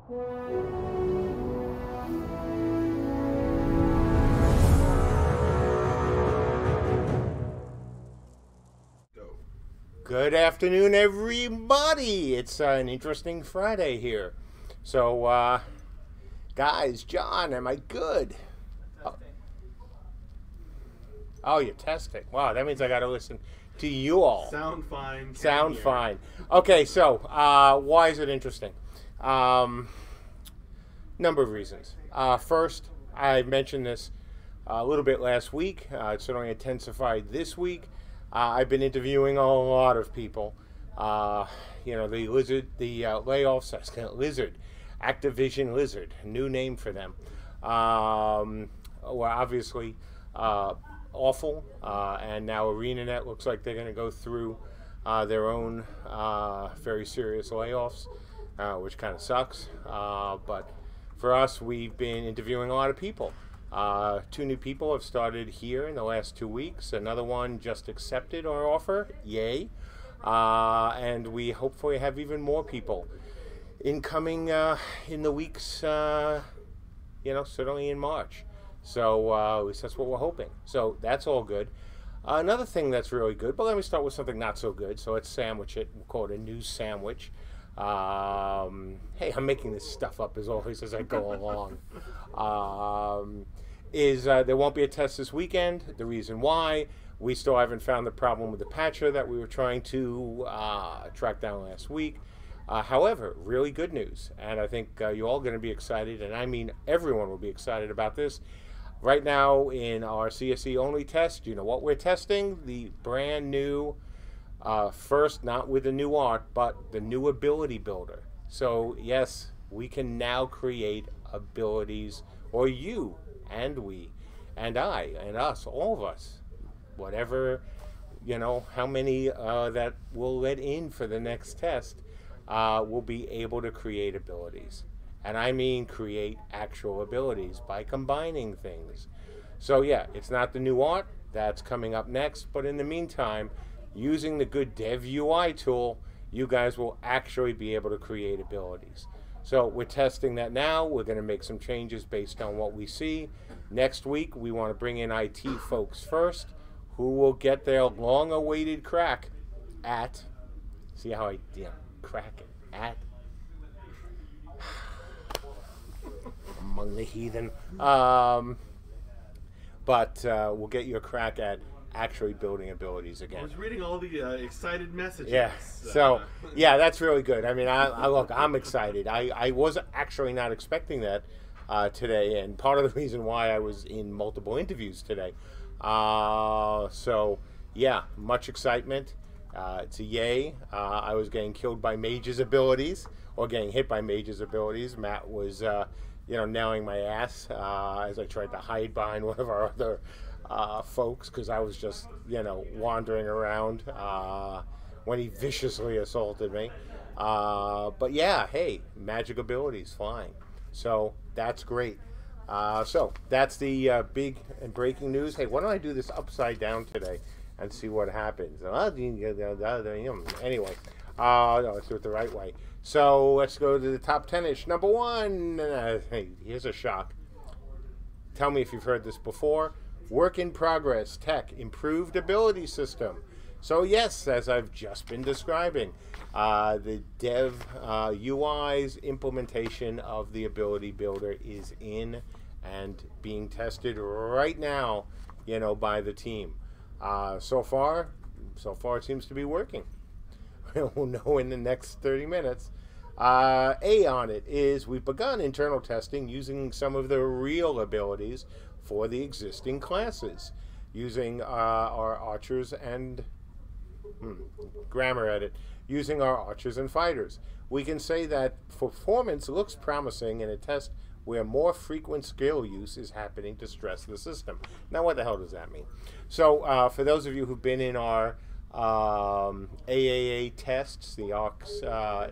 Good afternoon, everybody. It's an interesting Friday here. So, guys, John, am I good? Oh, you're testing. Wow, that means I got to listen to you all. Sound fine. Sound fine. Okay, so why is it interesting? Number of reasons. First, I mentioned this a little bit last week. It's certainly intensified this week. I've been interviewing a lot of people. The layoffs, Lizard, Activision Lizard, new name for them. Were obviously awful, and now ArenaNet looks like they're going to go through their own very serious layoffs, which kind of sucks. But for us, we've been interviewing a lot of people. 2 new people have started here in the last 2 weeks. Another one just accepted our offer. Yay. And we hopefully have even more people incoming in the weeks, certainly in March. So at least that's what we're hoping. So that's all good. Another thing that's really good, but let me start with something not so good. So let's sandwich it. We'll call it a news sandwich. Hey, I'm making this stuff up as always as I go along. There won't be a test this weekend. The reason why, we still haven't found the problem with the patcher that we were trying to track down last week. However, really good news, and I think you're all going to be excited, and I mean everyone will be excited about this. Right now in our CSE only test, you know what we're testing? The brand new, first not with the new art, but the new ability builder. So yes, we can now create abilities, or you and we and I and us, all of us, whatever, how many that we'll let in for the next test, will be able to create abilities. And I mean create actual abilities by combining things. So yeah, it's not the new art, that's coming up next, but in the meantime, using the good Dev UI tool, you guys will actually be able to create abilities. So we're testing that now. We're going to make some changes based on what we see. Next week, we want to bring in IT folks first, who will get their long-awaited crack at, see how I crack it, at, among the heathen. But we'll get you a crack at actually building abilities again. I was reading all the excited messages. Yeah, so yeah, that's really good. I mean, look, I'm excited. I was actually not expecting that today, and part of the reason why I was in multiple interviews today. So yeah, much excitement. It's a yay. I was getting killed by Mage's abilities, or getting hit by Mage's abilities. Matt was, nailing my ass as I tried to hide behind one of our other folks, because I was just, wandering around when he viciously assaulted me. But yeah, hey, magic abilities, fine. So that's great. So that's the big and breaking news. Hey, why don't I do this upside down today and see what happens? Anyway, no, let's do it the right way. So let's go to the top 10-ish. Number 1, hey, here's a shock. Tell me if you've heard this before. Work in progress, tech, improved ability system. So yes, as I've just been describing, the Dev UI's implementation of the ability builder is in and being tested right now, by the team. So far it seems to be working. We'll know in the next 30 minutes. A on it is we've begun internal testing using some of the real abilities for the existing classes, using our archers and grammar edit, using our archers and fighters. We can say that performance looks promising in a test where more frequent skill use is happening to stress the system. Now, what the hell does that mean? So, for those of you who've been in our AAA tests, the ARC's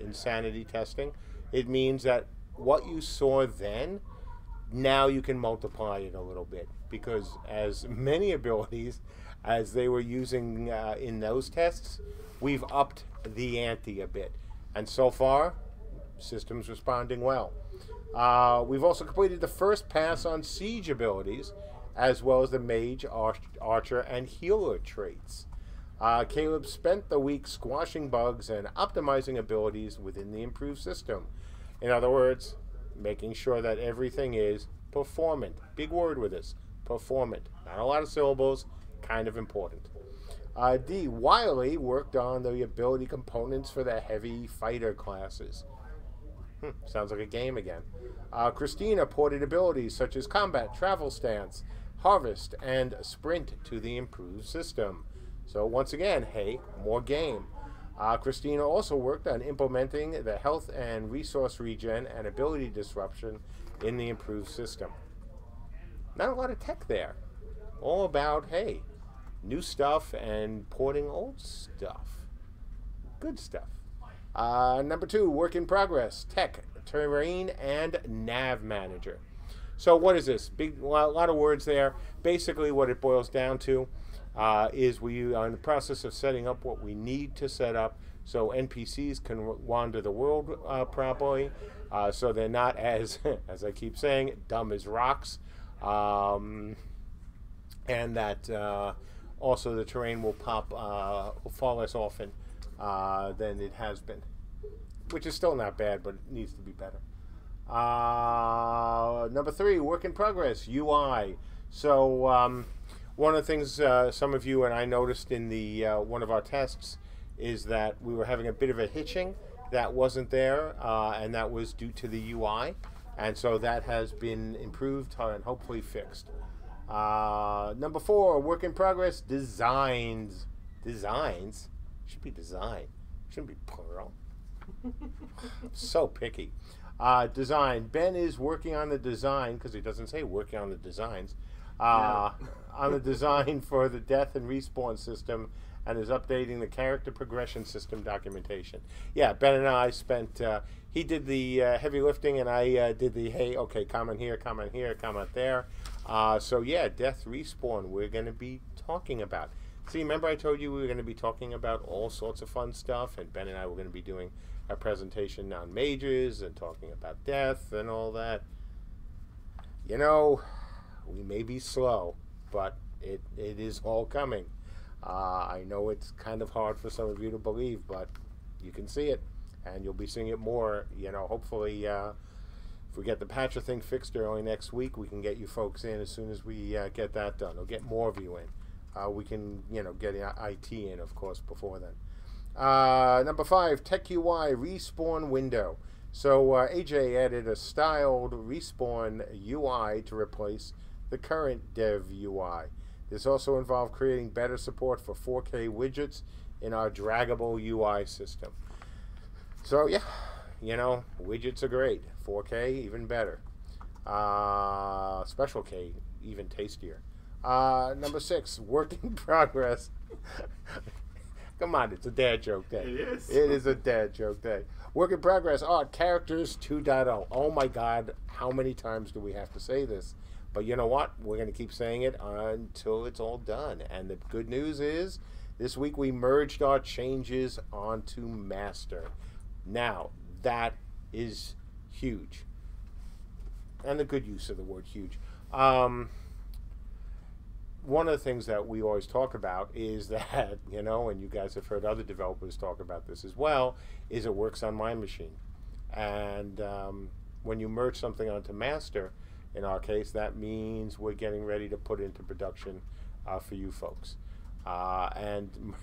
insanity testing, it means that what you saw then, now you can multiply it a little bit, because as many abilities as they were using in those tests, we've upped the ante a bit. And so far, System's responding well. We've also completed the first pass on siege abilities, as well as the mage, archer, and healer traits. Caleb spent the week squashing bugs and optimizing abilities within the improved system. In other words, making sure that everything is performant. Big word with this, performant. Not a lot of syllables, kind of important. D. Wiley worked on the ability components for the heavy fighter classes. Sounds like a game again. Christina ported abilities such as combat, travel stance, harvest, and sprint to the improved system. So once again, hey, more game. Christina also worked on implementing the health and resource regen and ability disruption in the improved system. Not a lot of tech there. All about, hey, new stuff and porting old stuff. Good stuff. Number 2, work in progress, tech, terrain, and nav manager. So what is this? A lot of words there. Basically what it boils down to is we are in the process of setting up what we need to set up so NPCs can wander the world properly, so they're not as I keep saying, dumb as rocks, and that also the terrain will fall less often than it has been, which is still not bad, but it needs to be better. Number 3, work in progress, UI. So one of the things some of you and I noticed in the one of our tests is that we were having a bit of a hitching that wasn't there, and that was due to the UI, and so that has been improved and hopefully fixed. Number 4, work in progress, designs. Designs? Should be design. Shouldn't be plural. So picky. Design. Ben is working on the design, because he doesn't say working on the designs, on the design for the death and respawn system, and is updating the character progression system documentation. Yeah, Ben and I spent, he did the heavy lifting, and I did the, hey, okay, comment here, comment here, comment there. So yeah, death respawn we're going to be talking about. See, remember I told you we were going to be talking about all sorts of fun stuff, and Ben and I were going to be doing a presentation on mages and talking about death and all that. You know, we may be slow, but it is all coming. I know it's kind of hard for some of you to believe, but you can see it, and you'll be seeing it more. You know, hopefully, if we get the patcher thing fixed early next week, we can get you folks in as soon as we get that done. We'll get more of you in. We can, you know, get IT in, of course, before then. Number 5, Tech UI respawn window. So AJ added a styled respawn UI to replace the current dev UI. This also involved creating better support for 4K widgets in our draggable UI system. So yeah, you know, widgets are great. 4K, even better. Special K, even tastier. Number 6, work in progress. Come on, it's a dad joke day. It is. It is a dad joke day. Work in progress, art, characters 2.0. Oh my God, how many times do we have to say this? But you know what? We're going to keep saying it until it's all done. And the good news is, this week we merged our changes onto master. Now, that is huge. And the good use of the word huge. One of the things that we always talk about is that, you know, and you guys have heard other developers talk about this as well, is it works on my machine. And when you merge something onto master, in our case, that means we're getting ready to put into production for you folks. And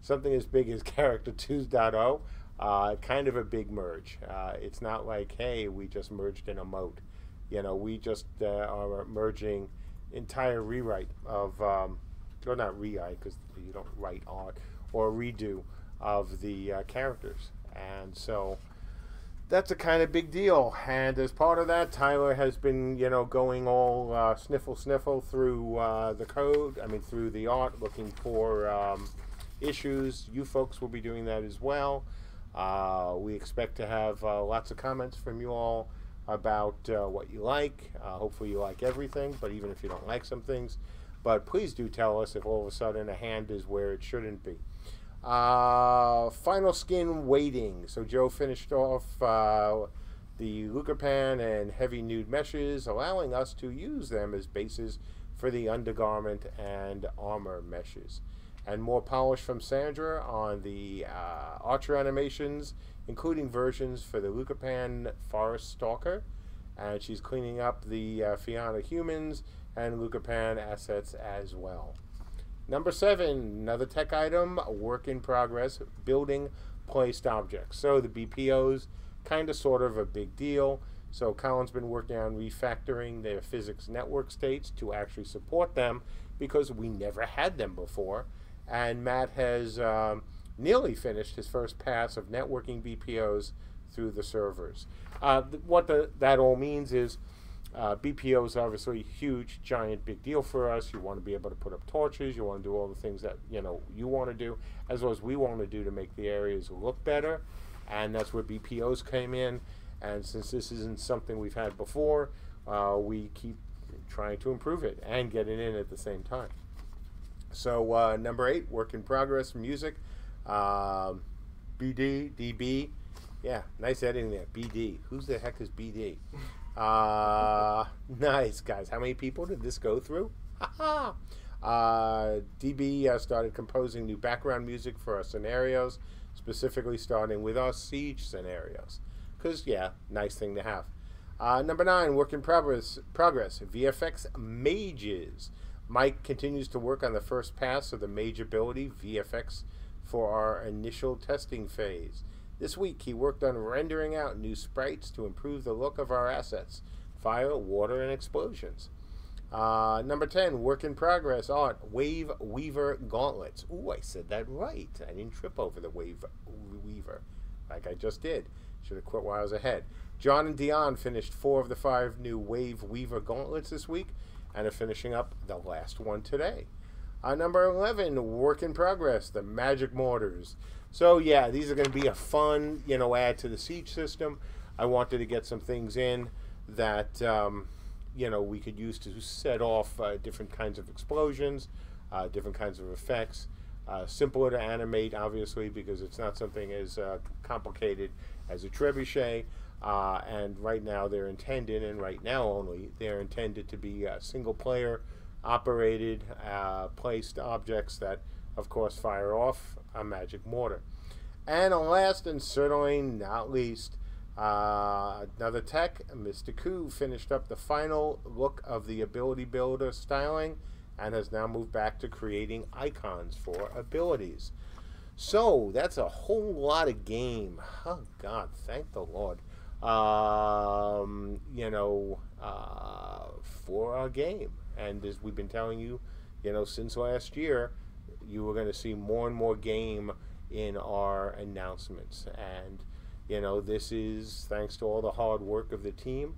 something as big as Character 2.0, kind of a big merge. It's not like, hey, we just merged in a mode. You know, we just are merging entire rewrite of, or not rewrite because you don't write art, or redo of the characters. And so that's a kind of big deal. And as part of that, Tyler has been, you know, going all sniffle through the code, through the art, looking for issues. You folks will be doing that as well. We expect to have lots of comments from you all about what you like. Hopefully you like everything, but even if you don't like some things. But please do tell us if all of a sudden a hand is where it shouldn't be. Final skin waiting. So Joe finished off the Lucapan and heavy nude meshes, allowing us to use them as bases for the undergarment and armor meshes. And more polish from Sandra on the archer animations, including versions for the Lucapan Forest Stalker. And she's cleaning up the Fiona humans and Lucapan assets as well. Number 7, another tech item, work in progress, building placed objects. So the BPOs, kind of sort of a big deal. So Colin's been working on refactoring their physics network states to actually support them because we never had them before. And Matt has nearly finished his first pass of networking BPOs through the servers. That all means is BPO is obviously a huge, giant, big deal for us. You want to be able to put up torches. You want to do all the things that you want to do, as well as we want to do to make the areas look better. And that's where BPOs came in. And since this isn't something we've had before, we keep trying to improve it and get it in at the same time. So number 8, work in progress, music, BD, DB. Yeah, nice editing there. BD. Who's the heck is BD? Nice, guys. How many people did this go through? DB started composing new background music for our scenarios, specifically starting with our siege scenarios. Because, yeah, nice thing to have. Number 9, work in progress, VFX mages. Mike continues to work on the first pass of the mage ability, VFX, for our initial testing phase. This week, he worked on rendering out new sprites to improve the look of our assets, fire, water, and explosions. Number 10, work in progress art, Wave Weaver gauntlets. Ooh, I said that right. I didn't trip over the Wave Weaver like I just did. Should have quit while I was ahead. John and Dion finished 4 of the 5 new Wave Weaver gauntlets this week and are finishing up the last one today. Number 11, work in progress, the magic mortars. So yeah, these are going to be a fun, add to the siege system. I wanted to get some things in that, we could use to set off different kinds of explosions, different kinds of effects. Simpler to animate, obviously, because it's not something as complicated as a trebuchet. And right now they're intended, and right now only, they're intended to be single-player operated, placed objects that, of course, fire off a magic mortar. And last and certainly not least, another tech, Mr. Koo finished up the final look of the ability builder styling and has now moved back to creating icons for abilities. So that's a whole lot of game. Oh God, thank the Lord. For our game. And as we've been telling you, since last year, you were going to see more and more game in our announcements. And, this is thanks to all the hard work of the team,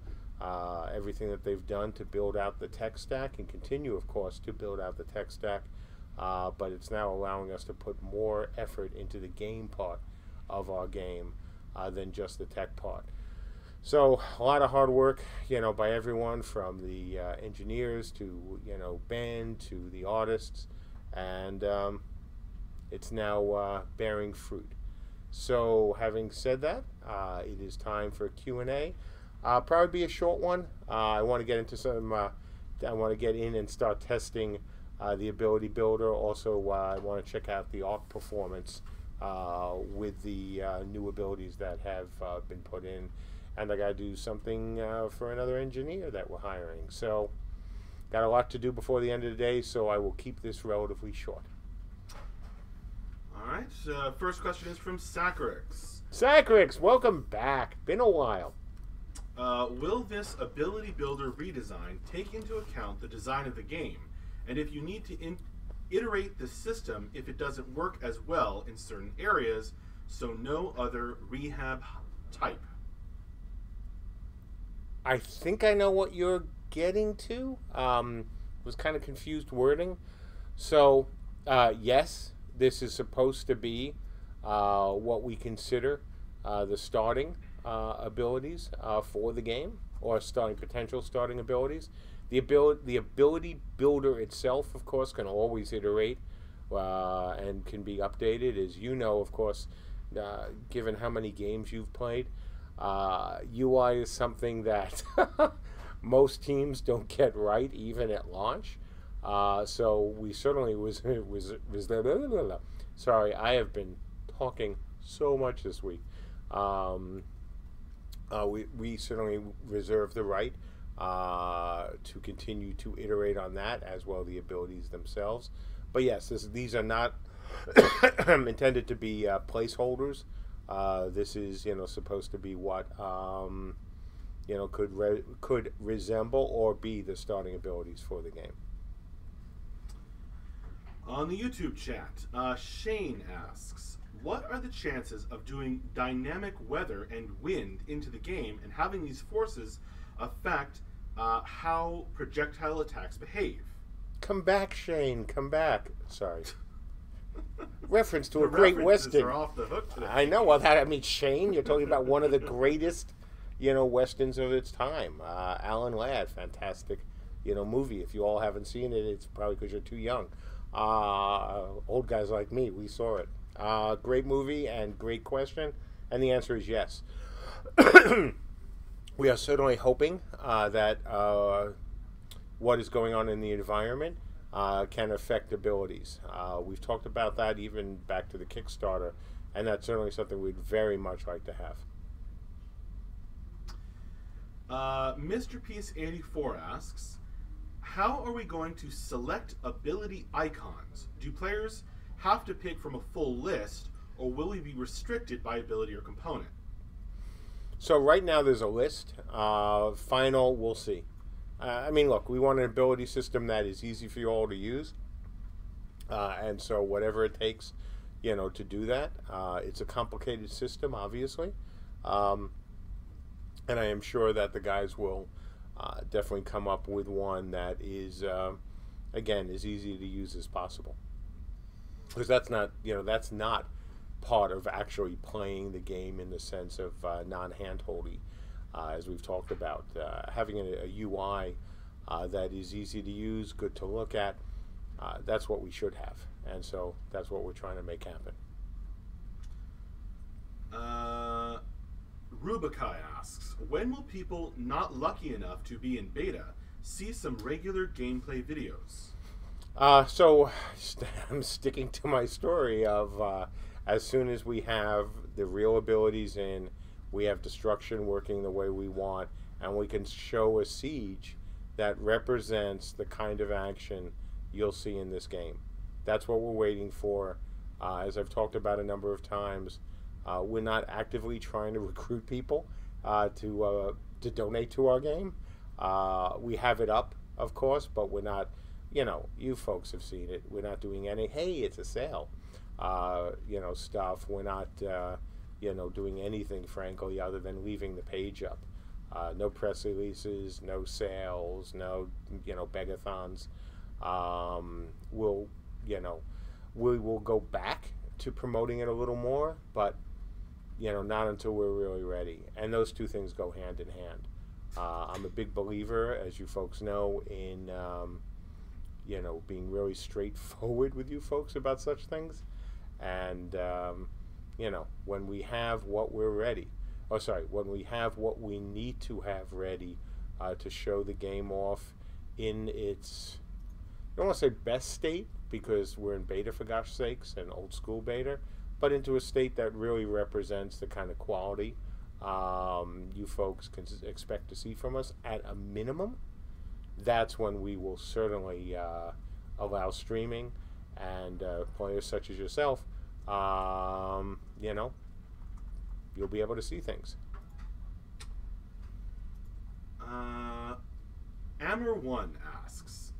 everything that they've done to build out the tech stack and continue, of course, to build out the tech stack. But it's now allowing us to put more effort into the game part of our game than just the tech part. So a lot of hard work, by everyone from the engineers to, band to the artists, and it's now bearing fruit. So having said that, it is time for Q&A. Probably be a short one. I want to get into some, I want to get in and start testing the ability builder. Also, I want to check out the ARC performance with the new abilities that have been put in. And I got to do something for another engineer that we're hiring. So, got a lot to do before the end of the day, so I will keep this relatively short. All right. First question is from Sacrix. Sacrix, welcome back. Been a while. Will this ability builder redesign take into account the design of the game? And if you need to iterate the system if it doesn't work as well in certain areas, so no other rehab type? I think I know what you're getting to. Was kind of confused wording. So, yes, this is supposed to be what we consider the starting abilities for the game, or potential starting abilities. The ability builder itself, of course, can always iterate and can be updated. As you know, of course, given how many games you've played, UI is something that most teams don't get right, even at launch. So we certainly sorry, I have been talking so much this week. We certainly reserve the right to continue to iterate on that, as well as the abilities themselves. But yes, these are not intended to be placeholders. This is supposed to be what could resemble or be the starting abilities for the game. On the YouTube chat, Shane asks, what are the chances of doing dynamic weather and wind into the game and having these forces affect how projectile attacks behave? Come back, Shane. Come back. Sorry. Reference to The a great references Western. are off the hook today. I know. Well, Shane, you're talking about one of the greatest, Westerns of its time. Alan Ladd, fantastic, movie. If you all haven't seen it, it's probably because you're too young. Old guys like me, we saw it. Great movie and great question, and the answer is yes. We are certainly hoping that what is going on in the environment can affect abilities. We've talked about that even back to the Kickstarter, and that's certainly something we'd very much like to have. Mr. Peace 84 asks, how are we going to select ability icons? Do players have to pick from a full list, or will we be restricted by ability or component? So right now there's a list. Final, we'll see. Look, we want an ability system that is easy for you all to use. And so whatever it takes, to do that. It's a complicated system, obviously. And I am sure that the guys will definitely come up with one that is, again, as easy to use as possible. Because that's not part of actually playing the game in the sense of non-handholdy, as we've talked about. Having a UI that is easy to use, good to look at, that's what we should have. And so that's what we're trying to make happen. Rubikai asks, when will people not lucky enough to be in beta see some regular gameplay videos? So I'm sticking to my story of as soon as we have the real abilities in, we have destruction working the way we want, and we can show a siege that represents the kind of action you'll see in this game. That's what we're waiting for. As I've talked about a number of times, we're not actively trying to recruit people to donate to our game. We have it up, of course, but we're not, you folks have seen it. We're not doing any, hey, it's a sale, stuff. We're not, doing anything, frankly, other than leaving the page up. No press releases, no sales, no, begathons. We will go back to promoting it a little more, but not until we're really ready. And those two things go hand in hand. I'm a big believer, as you folks know, in being really straightforward with you folks about such things. And when we have what we're ready, when we have what we need to have ready to show the game off in its, I don't want to say best state, because we're in beta for gosh sakes, and old school beta, but into a state that really represents the kind of quality you folks can expect to see from us at a minimum. That's when we will certainly allow streaming, and players such as yourself, you'll be able to see things. Ammer1 asks,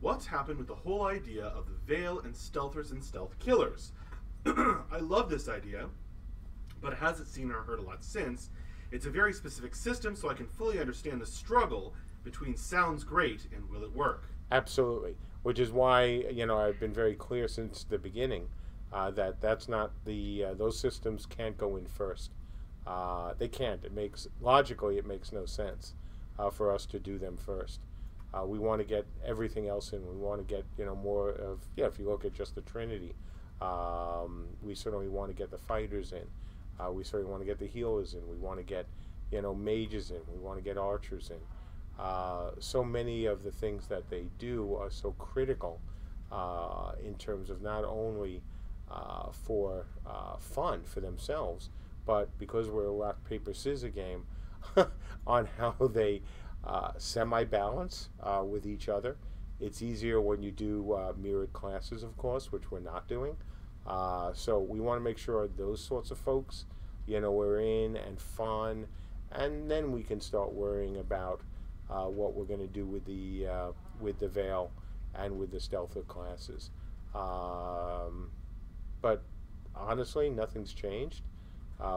what's happened with the whole idea of the Veil and Stealthers and Stealth Killers? I love this idea, but it hasn't seen or heard a lot since. It's a very specific system, so I can fully understand the struggle between sounds great and will it work? Absolutely. Which is why, I've been very clear since the beginning that's not those systems can't go in first. They can't. Logically, it makes no sense for us to do them first. We want to get everything else in. We want to get, more of, if you look at just the Trinity, we certainly want to get the fighters in. We certainly want to get the healers in. We want to get, mages in. We want to get archers in. So many of the things that they do are so critical in terms of not only for fun for themselves, but because we're a rock, paper, scissors game on how they semi-balance with each other. It's easier when you do mirrored classes, of course, which we're not doing. So we want to make sure those sorts of folks, we're in and fun, and then we can start worrying about what we're going to do with the Veil and with the Stealther classes. But honestly, nothing's changed,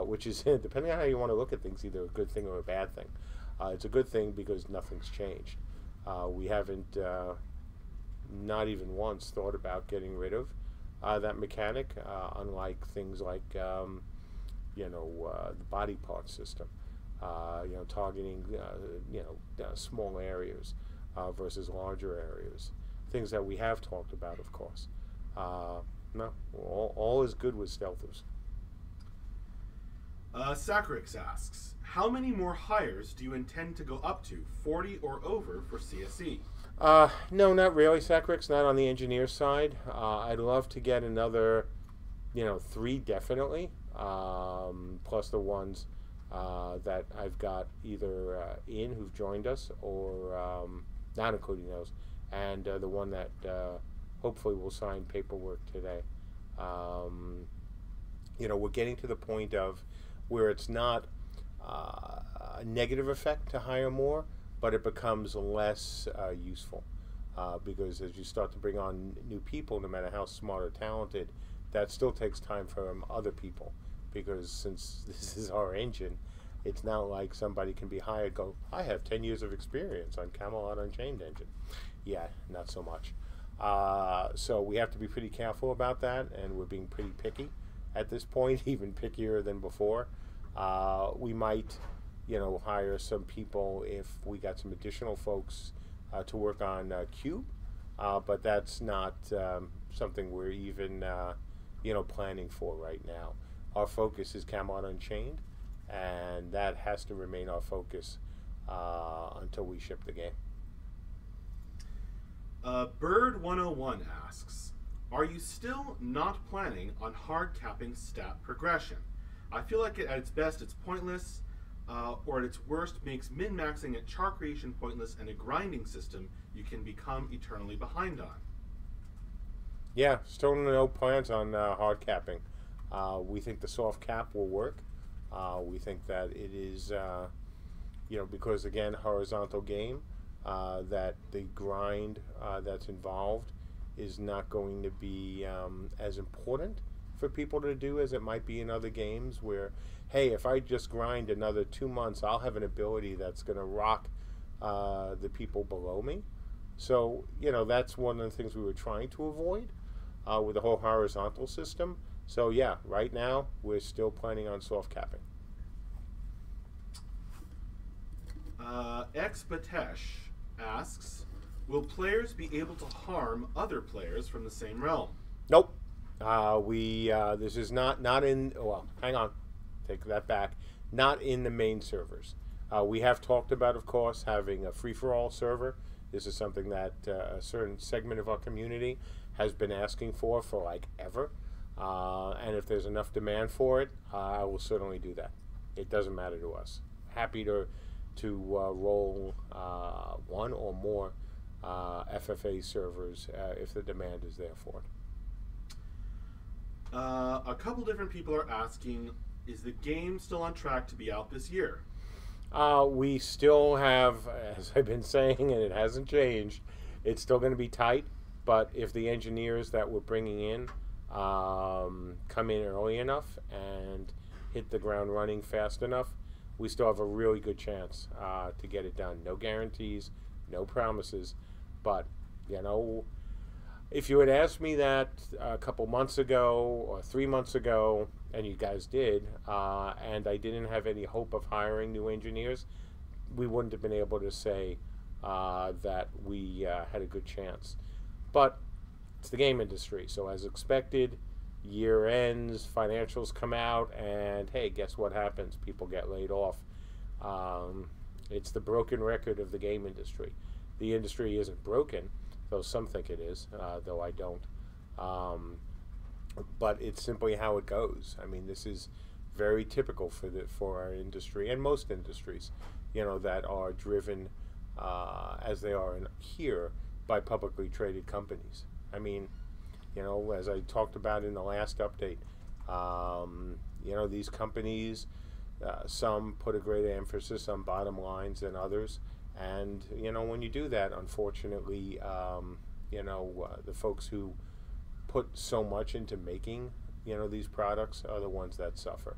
which is, depending on how you want to look at things, either a good thing or a bad thing. It's a good thing because nothing's changed. We haven't, not even once, thought about getting rid of that mechanic, unlike things like, the body part system. Targeting, small areas versus larger areas. Things that we have talked about, of course. No, all is good with stealthers. Sacrix asks, how many more hires do you intend to go up to, 40 or over for CSE? No, not really, Sacrix, not on the engineer side. I'd love to get another, 3 definitely, plus the ones that I've got either in who've joined us or not including those, and the one that hopefully will sign paperwork today. We're getting to the point of where it's not a negative effect to hire more, but it becomes less useful because as you start to bring on new people, no matter how smart or talented, that still takes time from other people, because since this is our engine, it's not like somebody can be hired, go, I have 10 years of experience on Camelot Unchained engine. Yeah, not so much. So we have to be pretty careful about that, and we're being pretty picky at this point, even pickier than before. We might, hire some people if we got some additional folks to work on Cube, but that's not something we're even, planning for right now. Our focus is Camelot Unchained, and that has to remain our focus until we ship the game. Bird101 asks, are you still not planning on hard capping stat progression? I feel like at its best it's pointless, or at its worst makes min-maxing at char creation pointless and a grinding system you can become eternally behind on. Yeah, still no plans on hard capping. We think the soft cap will work. We think that it is, because again, horizontal game, that the grind that's involved is not going to be as important for people to do as it might be in other games where, hey, if I just grind another 2 months, I'll have an ability that's going to rock the people below me. So, that's one of the things we were trying to avoid with the whole horizontal system. So, yeah, right now, we're still planning on soft capping. Xbatesh asks, will players be able to harm other players from the same realm? Nope. This is not in, well, hang on, take that back, not in the main servers. We have talked about, of course, having a free-for-all server. This is something that a certain segment of our community has been asking for like ever. And if there's enough demand for it, I will certainly do that. It doesn't matter to us. Happy to roll one or more FFA servers if the demand is there for it. A couple different people are asking, is the game still on track to be out this year? We still have, as I've been saying, and it hasn't changed, it's still going to be tight, but if the engineers that we're bringing in come in early enough and hit the ground running fast enough, we still have a really good chance to get it done. No guarantees, no promises, but, if you had asked me that a couple months ago or 3 months ago, and you guys did, and I didn't have any hope of hiring new engineers, we wouldn't have been able to say that we had a good chance. But it's the game industry, so as expected, year ends, financials come out, and hey, guess what happens? People get laid off. It's the broken record of the game industry. The industry isn't broken, though some think it is, though I don't. But it's simply how it goes. I mean, this is very typical for our industry and most industries, that are driven as they are here by publicly traded companies. I mean, as I talked about in the last update, these companies, some put a greater emphasis on bottom lines than others, and when you do that, unfortunately, the folks who put so much into making these products are the ones that suffer,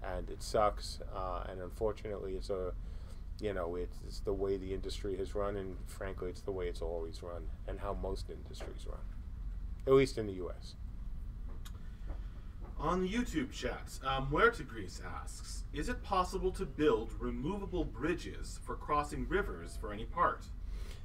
and it sucks. And unfortunately, it's the way the industry has run, and frankly, it's the way it's always run, and how most industries run, at least in the U.S. On the YouTube chat, Where to Greece asks, is it possible to build removable bridges for crossing rivers for any part?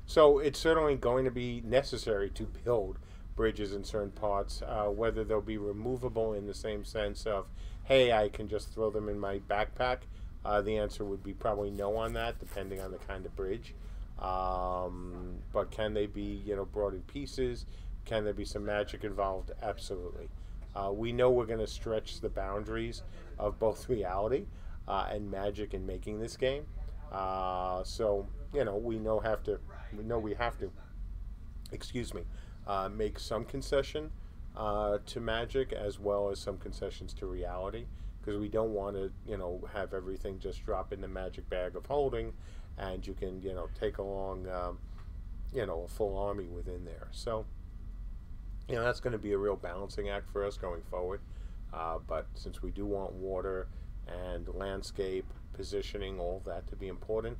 So it's certainly going to be necessary to build bridges in certain parts, whether they'll be removable in the same sense of, hey, I can just throw them in my backpack. The answer would be probably no on that, depending on the kind of bridge. But can they be, brought in pieces? Can there be some magic involved? Absolutely. We know we're going to stretch the boundaries of both reality and magic in making this game. So we know we have to. Excuse me. Make some concession to magic as well as some concessions to reality, because we don't want to, have everything just drop in the magic bag of holding, and you can, take along, a full army within there. So, that's going to be a real balancing act for us going forward. But since we do want water and landscape, positioning, all of that to be important,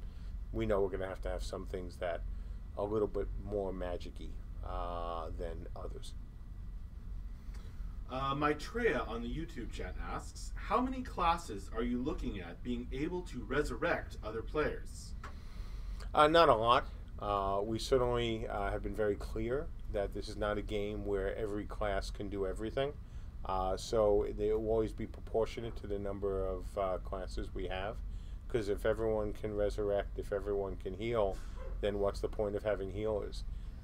we know we're going to have some things that are a little bit more magic-y than others. Maitreya on the YouTube chat asks, how many classes are you looking at being able to resurrect other players? Not a lot. We certainly have been very clear that this is not a game where every class can do everything. So they will always be proportionate to the number of classes we have. Because if everyone can resurrect, if everyone can heal, then what's the point of having healers?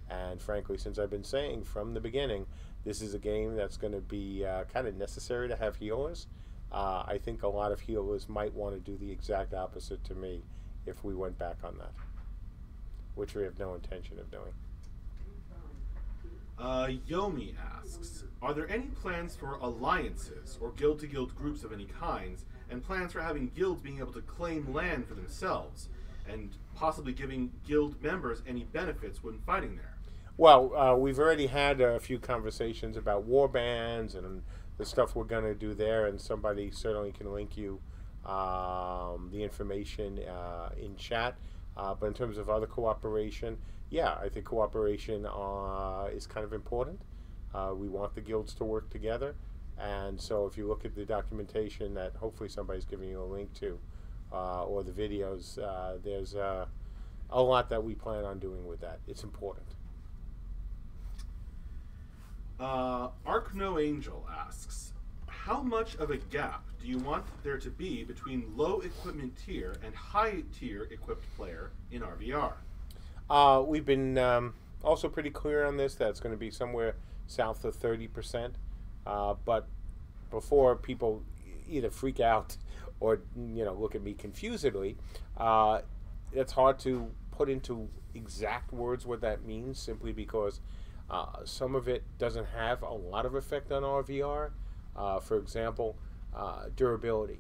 And frankly, since I've been saying from the beginning, this is a game that's going to be kind of necessary to have healers. I think a lot of healers might want to do the exact opposite to me if we went back on that, which we have no intention of doing. Yomi asks, are there any plans for alliances or guild-to-guild groups of any kinds, and plans for having guilds being able to claim land for themselves, and possibly giving guild members any benefits when fighting there? Well, we've already had a few conversations about war bands and the stuff we're going to do there, and somebody certainly can link you the information in chat. But in terms of other cooperation, yeah, I think cooperation is kind of important. We want the guilds to work together, and so if you look at the documentation that hopefully somebody's giving you a link to, or the videos, there's a lot that we plan on doing with that. It's important. Arc No Angel asks, how much of a gap do you want there to be between low equipment tier and high tier equipped player in RVR? We've been also pretty clear on this that it's going to be somewhere south of 30%. But before people either freak out or look at me confusedly, it's hard to put into exact words what that means, simply because some of it doesn't have a lot of effect on RVR. For example, durability.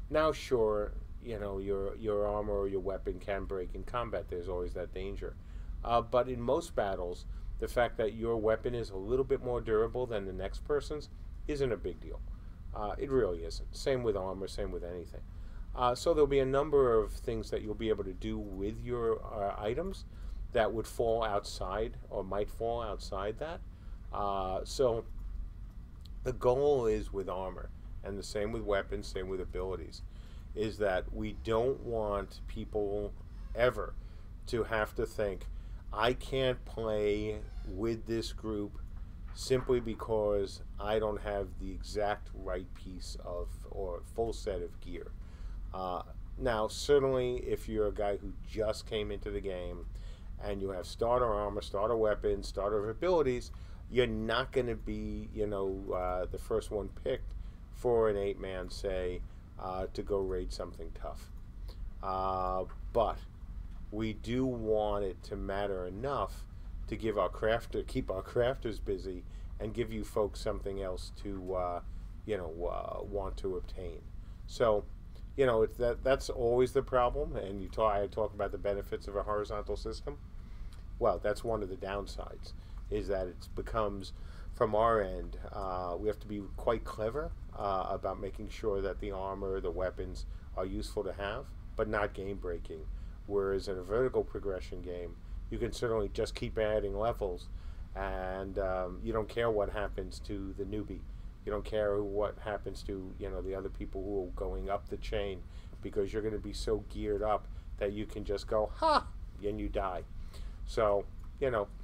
Now, sure, your armor or your weapon can break in combat. There's always that danger. But in most battles, the fact that your weapon is a little bit more durable than the next person's isn't a big deal. It really isn't. Same with armor, same with anything. So there'll be a number of things that you'll be able to do with your items that would fall outside or might fall outside that. So the goal is with armor, and the same with weapons, same with abilities, is that we don't want people ever to have to think, I can't play with this group simply because I don't have the exact right piece of or full set of gear. Now, certainly, if you're a guy who just came into the game and you have starter armor, starter weapons, starter abilities, you're not going to be, the first one picked for an 8-man, say, to go raid something tough. But we do want it to matter enough to give keep our crafters busy and give you folks something else to, want to obtain. So, that's always the problem. And I talk about the benefits of a horizontal system. Well, that's one of the downsides, is that it becomes, from our end, we have to be quite clever about making sure that the armor, the weapons are useful to have, but not game breaking. Whereas in a vertical progression game, you can certainly just keep adding levels, and you don't care what happens to the newbie. You don't care what happens to the other people who are going up the chain, because you're going to be so geared up that you can just go, ha, and you die. So,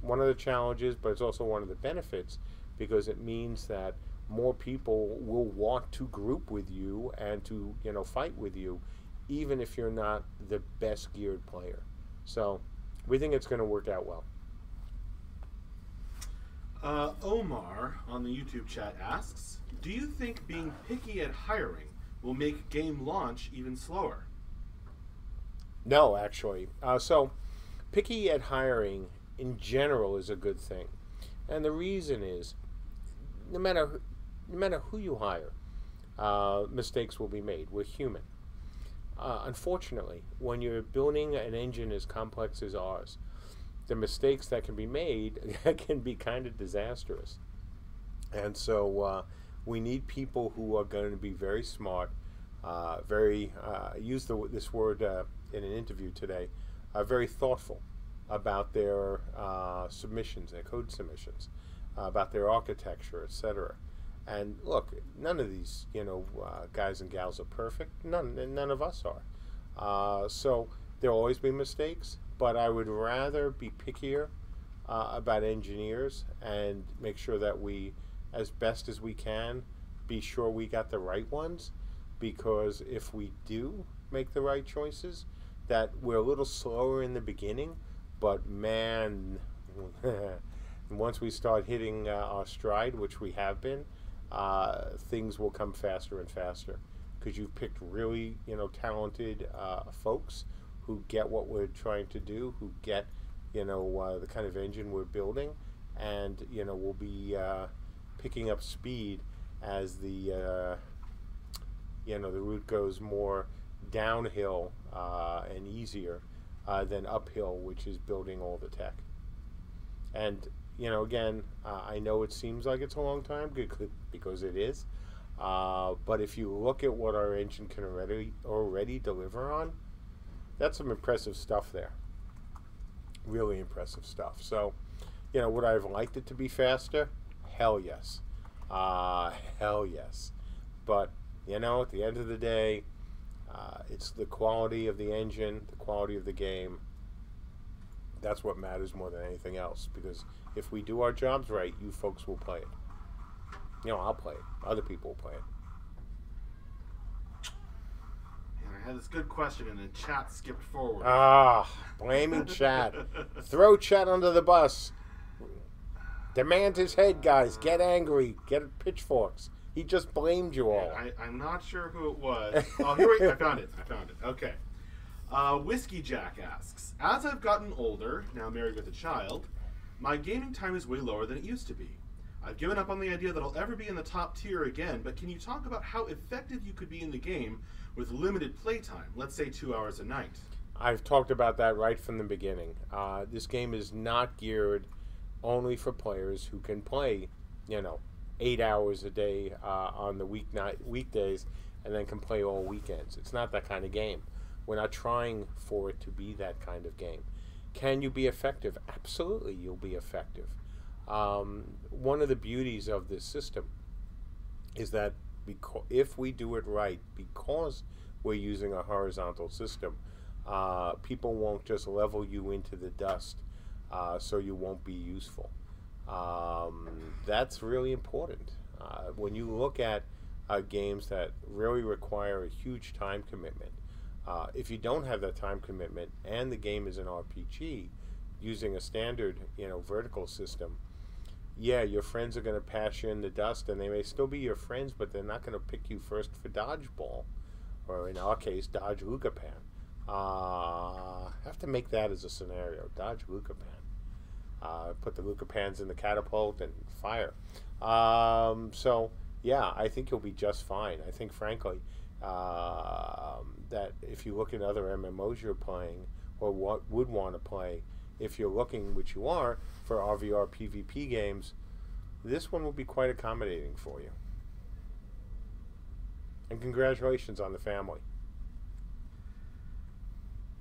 one of the challenges, but it's also one of the benefits, because it means that more people will want to group with you and to, fight with you, even if you're not the best geared player. So, we think it's going to work out well. Omar on the YouTube chat asks, do you think being picky at hiring will make game launch even slower? No, actually. So, picky at hiring in general is a good thing. And the reason is, no matter who you hire, mistakes will be made. We're human. Unfortunately, when you're building an engine as complex as ours, the mistakes that can be made can be kind of disastrous. And so we need people who are going to be very smart, use this word in an interview today, very thoughtful about their submissions, their code submissions, about their architecture, etc. And look, none of these, guys and gals are perfect. None of us are. So there'll always be mistakes, but I would rather be pickier about engineers and make sure that we, as best as we can, be sure we got the right ones, because if we do make the right choices, that we're a little slower in the beginning, but man, once we start hitting our stride, which we have been, things will come faster and faster, because you've picked really, talented folks who get what we're trying to do, who get, the kind of engine we're building, and, we'll be picking up speed as the, the route goes more downhill and easier than uphill, which is building all the tech. And, again, I know it seems like it's a long time, because it is, but if you look at what our engine can already deliver on, that's some impressive stuff there. Really impressive stuff. So, would I have liked it to be faster? Hell yes. Hell yes. But, at the end of the day, it's the quality of the engine, the quality of the game. That's what matters more than anything else, because if we do our jobs right, you folks will play it. I'll play it. Other people will play it. I had this good question and then chat skipped forward. Blaming chat. Throw chat under the bus. Demand his head, guys. Get angry. Get pitchforks. He just blamed you all. Yeah, I'm not sure who it was. Oh, here we I found it. Okay. Whiskey Jack asks, as I've gotten older, now married with a child, my gaming time is way lower than it used to be. I've given up on the idea that I'll ever be in the top tier again, but can you talk about how effective you could be in the game with limited playtime, let's say 2 hours a night? I've talked about that right from the beginning. This game is not geared only for players who can play, 8 hours a day on the weekdays, and then can play all weekends. It's not that kind of game. We're not trying for it to be that kind of game. Can you be effective? Absolutely, you'll be effective. One of the beauties of this system is that if we do it right, because we're using a horizontal system, People won't just level you into the dust so you won't be useful. That's really important. When you look at games that really require a huge time commitment, if you don't have that time commitment and the game is an RPG using a standard, vertical system, yeah, your friends are going to pass you in the dust, and they may still be your friends, but they're not going to pick you first for dodgeball, or in our case, dodge Lucapan. Have to make that as a scenario. Dodge Lucapan. Put the Lucapans in the catapult and fire. So, yeah, I think you'll be just fine. I think, frankly, that if you look at other MMOs you're playing, or what would want to play, if you're looking, which you are, for RVR PvP games, this one will be quite accommodating for you. And congratulations on the family.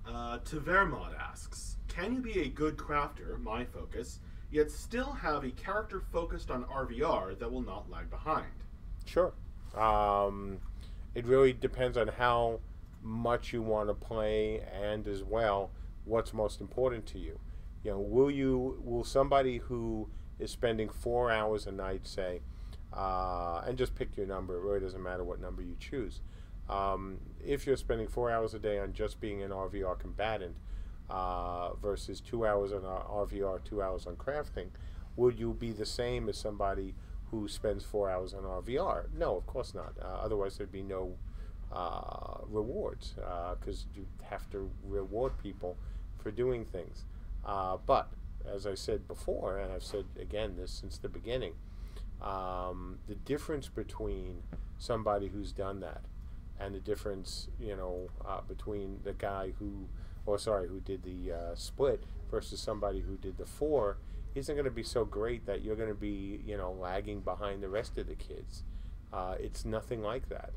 Tavermod asks, can you be a good crafter, my focus, yet still have a character focused on RVR that will not lag behind? Sure. It really depends on how much you want to play, and as well, what's most important to you. Will somebody who is spending 4 hours a night, say, and just pick your number, it really doesn't matter what number you choose. If you're spending 4 hours a day on just being an RVR combatant versus 2 hours on RVR, 2 hours on crafting, would you be the same as somebody who spends 4 hours on RVR? No, of course not. Otherwise, there'd be no rewards, because you have to reward people for doing things. But, as I said before, and I've said again this since the beginning, the difference between somebody who's done that and the difference, between the guy who did the split versus somebody who did the 4 isn't going to be so great that you're going to be, lagging behind the rest of the kids. It's nothing like that.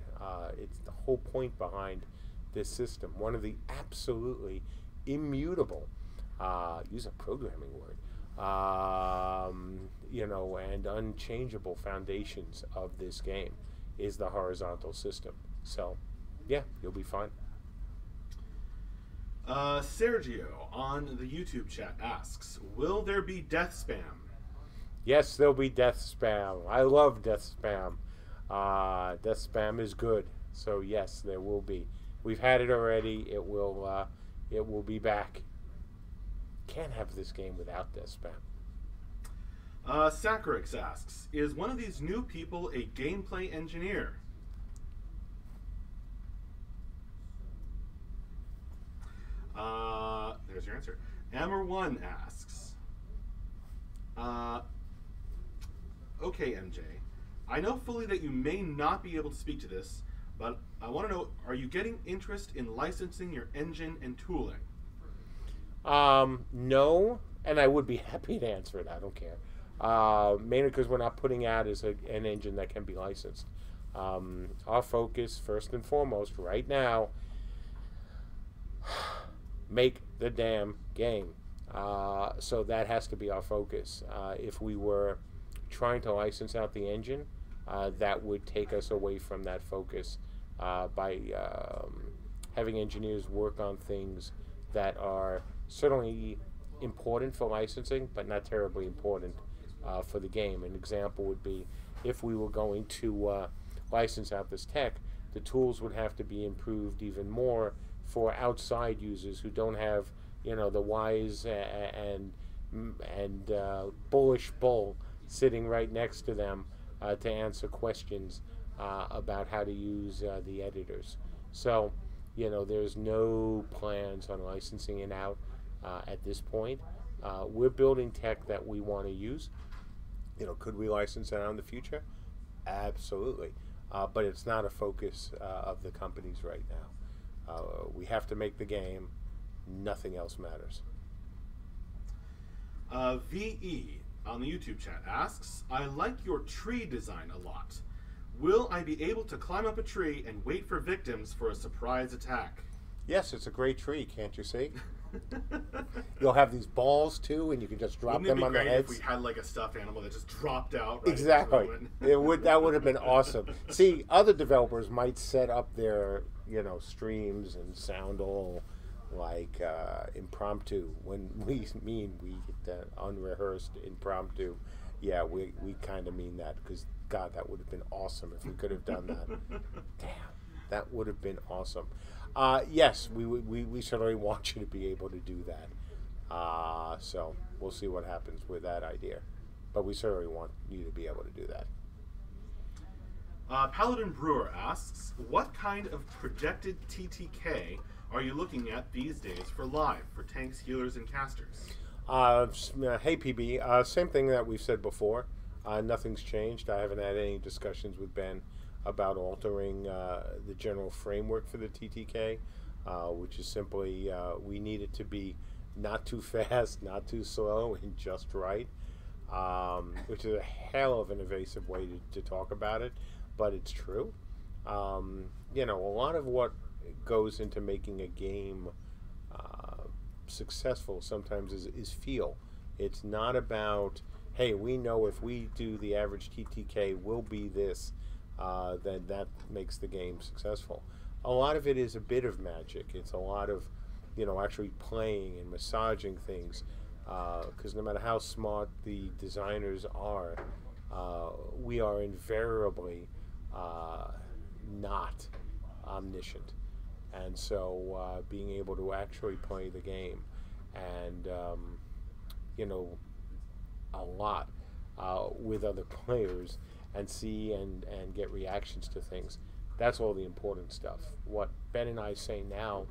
It's the whole point behind this system. One of the absolutely immutable, use a programming word, and unchangeable foundations of this game is the horizontal system. So, yeah, you'll be fine. Sergio on the YouTube chat asks, will there be death spam? Yes, there'll be death spam. I love death spam. Death spam is good. So, yes, there will be. We've had it already. It will be back. Can't have this game without death spam. Saccharix asks, is one of these new people a gameplay engineer? There's your answer. Ammer1 asks, okay, MJ, I know fully that you may not be able to speak to this, but I want to know, are you getting interest in licensing your engine and tooling? No, and I would be happy to answer it. I don't care. Mainly because we're not putting out as an engine that can be licensed. Our focus, first and foremost, right now, make the damn game. So that has to be our focus. If we were trying to license out the engine, that would take us away from that focus by having engineers work on things that are certainly important for licensing, but not terribly important for the game. An example would be if we were going to license out this tech, the tools would have to be improved even more for outside users who don't have, the wise and bullish bull sitting right next to them to answer questions about how to use the editors. So, there's no plans on licensing it out at this point. We're building tech that we want to use. Could we license it out in the future? Absolutely. But it's not a focus of the companies right now. We have to make the game. Nothing else matters. VE on the YouTube chat asks, I like your tree design a lot. Will I be able to climb up a tree and wait for victims for a surprise attack? Yes, it's a great tree, can't you see? You'll have these balls too, and you can just drop them on the heads. If we had like a stuffed animal that just dropped out. Right exactly. That would have been awesome. See, other developers might set up their streams and sound all like impromptu. When we mean we unrehearsed impromptu, yeah, we kind of mean that, because God, that would have been awesome if we could have done that. Damn, that would have been awesome. Yes, we certainly want you to be able to do that. So we'll see what happens with that idea, but we certainly want you to be able to do that. Paladin Brewer asks, what kind of projected TTK are you looking at these days for live, for tanks, healers, and casters? Hey PB, same thing that we've said before. Nothing's changed. I haven't had any discussions with Ben about altering the general framework for the TTK, which is simply we need it to be not too fast, not too slow, and just right, which is a hell of an evasive way to talk about it, but it's true. You know, a lot of what goes into making a game successful sometimes is feel. It's not about, hey, we know if we do the average TTK will be this, then that makes the game successful. A lot of it is a bit of magic. It's a lot of, you know, actually playing and massaging things, because no matter how smart the designers are, we are invariably not omniscient. And so being able to actually play the game and, you know, a lot with other players and see and get reactions to things, that's all the important stuff. What Ben and I say now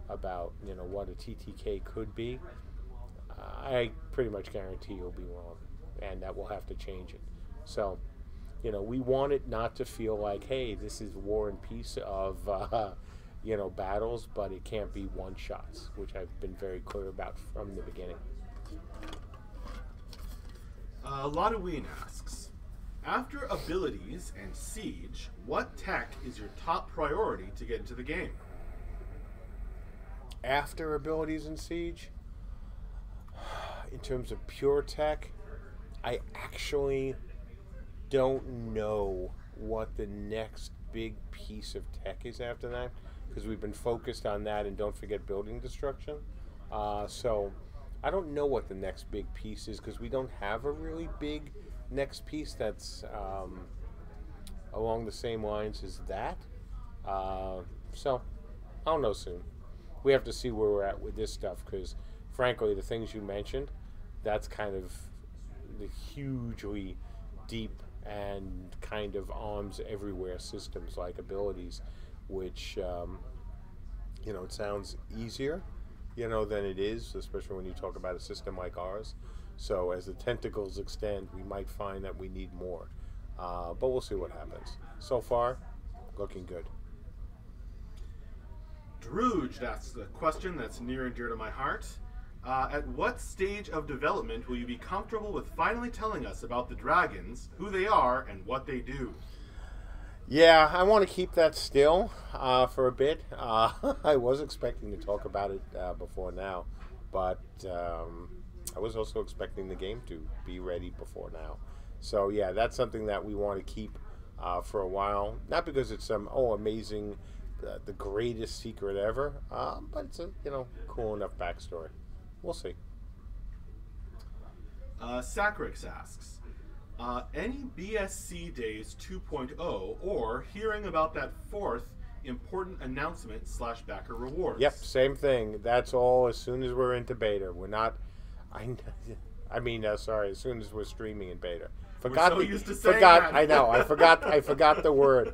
about, you know, what a TTK could be, I pretty much guarantee you'll be wrong, and that we'll have to change it. So, you know, we want it not to feel like, hey, this is War and Peace of, you know, battles, but it can't be one-shots, which I've been very clear about from the beginning. Lodeween asks, after abilities and Siege, what tech is your top priority to get into the game? After abilities and Siege, in terms of pure tech, I actually don't know what the next big piece of tech is after that, because we've been focused on that, and don't forget building destruction. So I don't know what the next big piece is, because we don't have a really big next piece that's along the same lines as that. So I'll know soon. We have to see where we're at with this stuff, because frankly, the things you mentioned, that's kind of the hugely deep and kind of arms everywhere systems like abilities, which you know, it sounds easier, you know, than it is, especially when you talk about a system like ours. So as the tentacles extend, we might find that we need more, but we'll see what happens. So far, looking good. Druge asks a question that's near and dear to my heart. At what stage of development will you be comfortable with finally telling us about the dragons, who they are, and what they do? Yeah, I want to keep that still for a bit. I was expecting to talk about it before now, but I was also expecting the game to be ready before now. So yeah, that's something that we want to keep for a while. Not because it's some amazing, the greatest secret ever, but it's a, you know, cool enough backstory. We'll see. Sacrix asks, any BSC Days 2.0 or hearing about that fourth important announcement / backer rewards? Yep, same thing. That's all as soon as we're into beta. We're not, I mean, sorry, as soon as we're streaming in beta. We're so used to saying that. I know, I forgot the word.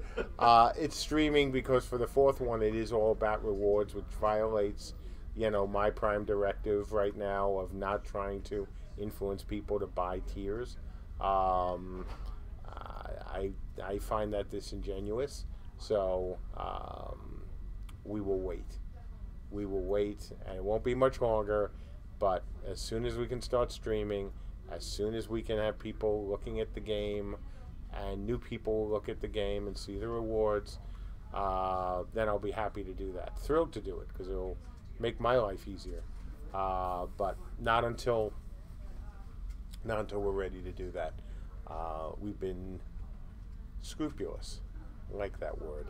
It's streaming because for the fourth one, it is all about rewards, which violates, you know, my prime directive right now of not trying to influence people to buy tiers. I find that disingenuous, so we will wait. We will wait, and it won't be much longer, but as soon as we can start streaming, as soon as we can have people looking at the game, and new people look at the game and see the rewards, then I'll be happy to do that. Thrilled to do it, because it'll make my life easier, but not until we're ready to do that. We've been scrupulous, I like that word,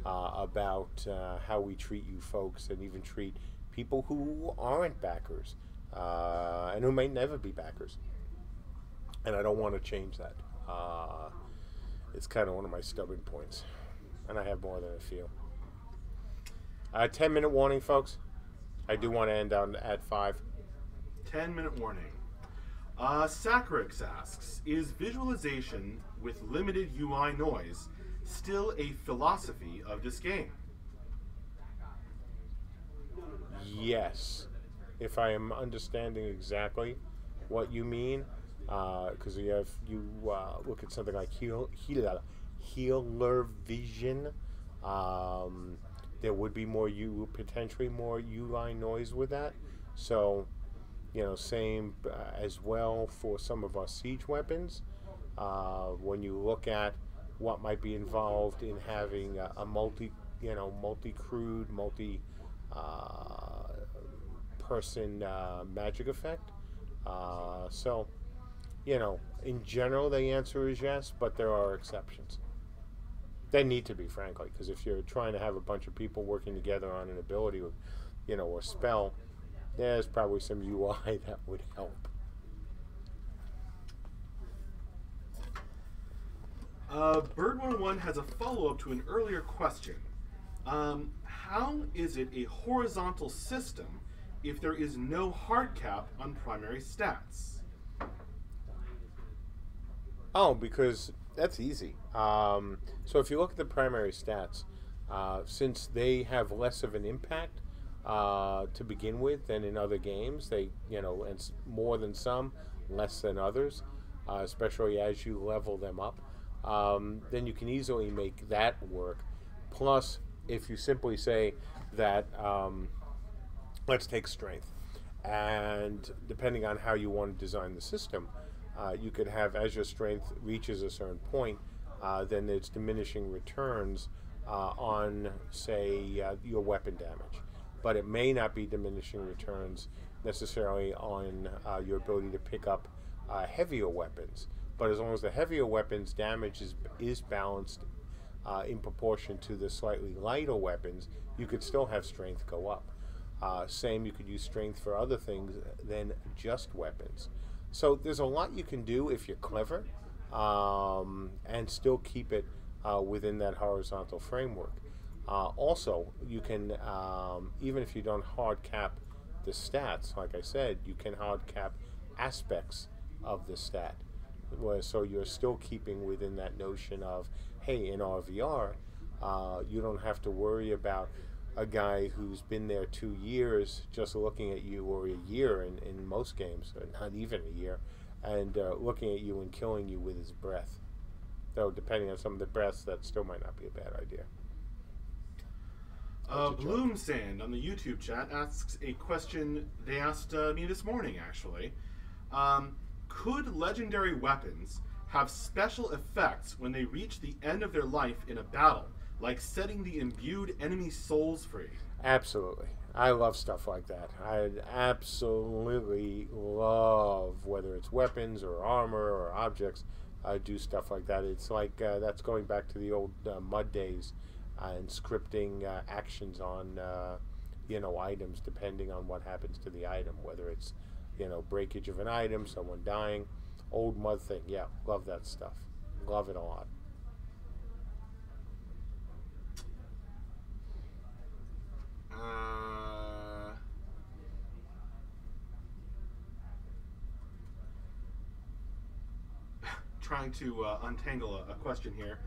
about how we treat you folks, and even treat people who aren't backers and who may never be backers. And I don't want to change that. It's kind of one of my stubborn points. And I have more than a few. 10-minute warning, folks. I do want to end on at 5. 10-minute warning. Sacrix asks, is visualization with limited UI noise still a philosophy of this game? Yes. If I am understanding exactly what you mean, because you look at something like Healer Vision, there would be potentially more UI noise with that. So, same as well for some of our siege weapons. When you look at what might be involved in having a multi-crude, person magic effect. So, in general, the answer is yes, but there are exceptions. They need to be, frankly, because if you're trying to have a bunch of people working together on an ability, or spell, there's probably some UI that would help. Bird101 has a follow-up to an earlier question. How is it a horizontal system if there is no hard cap on primary stats? Oh, because that's easy. So if you look at the primary stats, since they have less of an impact to begin with than in other games, they, and more than some, less than others, especially as you level them up, then you can easily make that work. Plus, if you simply say that, let's take strength, and depending on how you want to design the system, you could have, as your strength reaches a certain point, then it's diminishing returns on, say, your weapon damage. But it may not be diminishing returns necessarily on your ability to pick up heavier weapons. But as long as the heavier weapons damage is balanced in proportion to the slightly lighter weapons, you could still have strength go up. Same, you could use strength for other things than just weapons. So there's a lot you can do if you're clever, and still keep it within that horizontal framework. Also, you can, even if you don't hard cap the stats, like I said, you can hard cap aspects of the stat. So you're still keeping within that notion of, hey, in RVR, you don't have to worry about a guy who's been there 2 years just looking at you, or a year in most games, or not even a year, and looking at you and killing you with his breath. Though depending on some of the breaths, that still might not be a bad idea. Bloom Sand on the YouTube chat asks a question they asked me this morning, actually. Could legendary weapons have special effects when they reach the end of their life in a battle, like setting the imbued enemy souls free? Absolutely. I love stuff like that. I absolutely love, whether it's weapons or armor or objects, do stuff like that. It's like that's going back to the old mud days and scripting actions on items depending on what happens to the item, whether it's breakage of an item, someone dying, old mud thing. Yeah, love that stuff. Love it a lot. Trying to untangle a question here.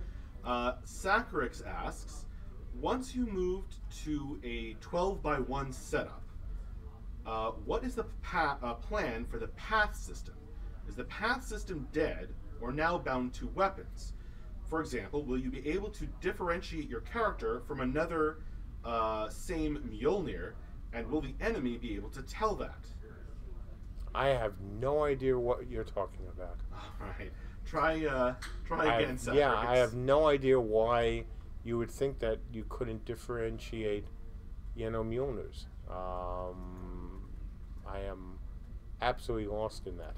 Sacrix asks, once you moved to a 12x1 setup, what is the plan for the path system? Is the path system dead or now bound to weapons? For example, will you be able to differentiate your character from another same Mjolnir, and will the enemy be able to tell that? I have no idea what you're talking about. All right. Try again, Sacrix. Yeah, I have no idea why you would think that you couldn't differentiate, Mjolnirs. I am absolutely lost in that.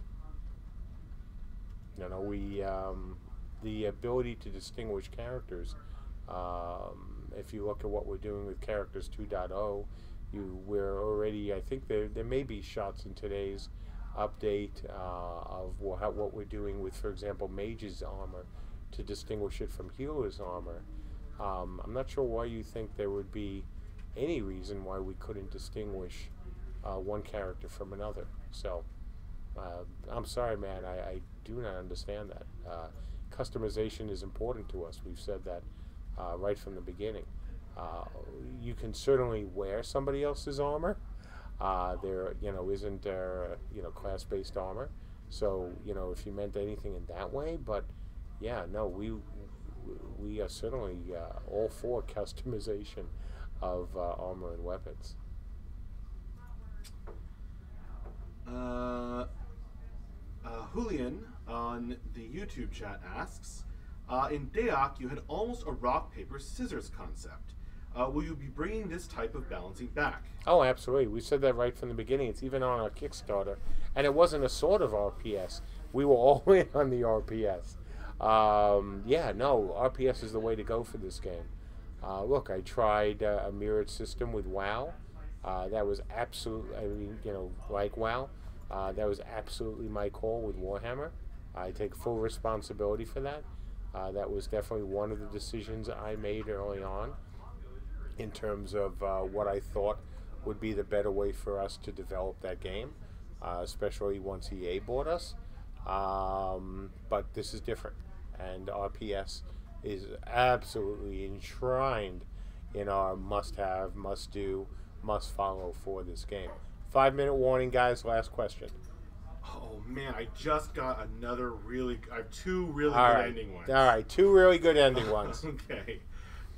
The ability to distinguish characters, if you look at what we're doing with Characters 2.0 we're already, I think there may be shots in today's update of what we're doing with, for example, Mage's armor to distinguish it from Healer's armor. I'm not sure why you think there would be any reason why we couldn't distinguish one character from another. So I'm sorry, man, I do not understand that. Customization is important to us. We've said that right from the beginning. You can certainly wear somebody else's armor. There, isn't class-based armor. So, if you meant anything in that way, but yeah, no, we are certainly all for customization of armor and weapons. Julian on the YouTube chat asks, in Deok you had almost a rock, paper, scissors concept. Will you be bringing this type of balancing back? Oh, absolutely. We said that right from the beginning. It's even on our Kickstarter. And it wasn't a sort of RPS. We were all in on the RPS. Yeah, no, RPS is the way to go for this game. Look, I tried a mirrored system with WoW. That was absolutely, like WoW. That was absolutely my call with Warhammer. I take full responsibility for that. That was definitely one of the decisions I made early on in terms of what I thought would be the better way for us to develop that game, especially once EA bought us. But this is different, and RPS is absolutely enshrined in our must-have, must-do, must-follow for this game. 5-minute warning, guys. Last question. Oh man, I just got another I have two really good ending ones. All right, two really good ending ones. Okay.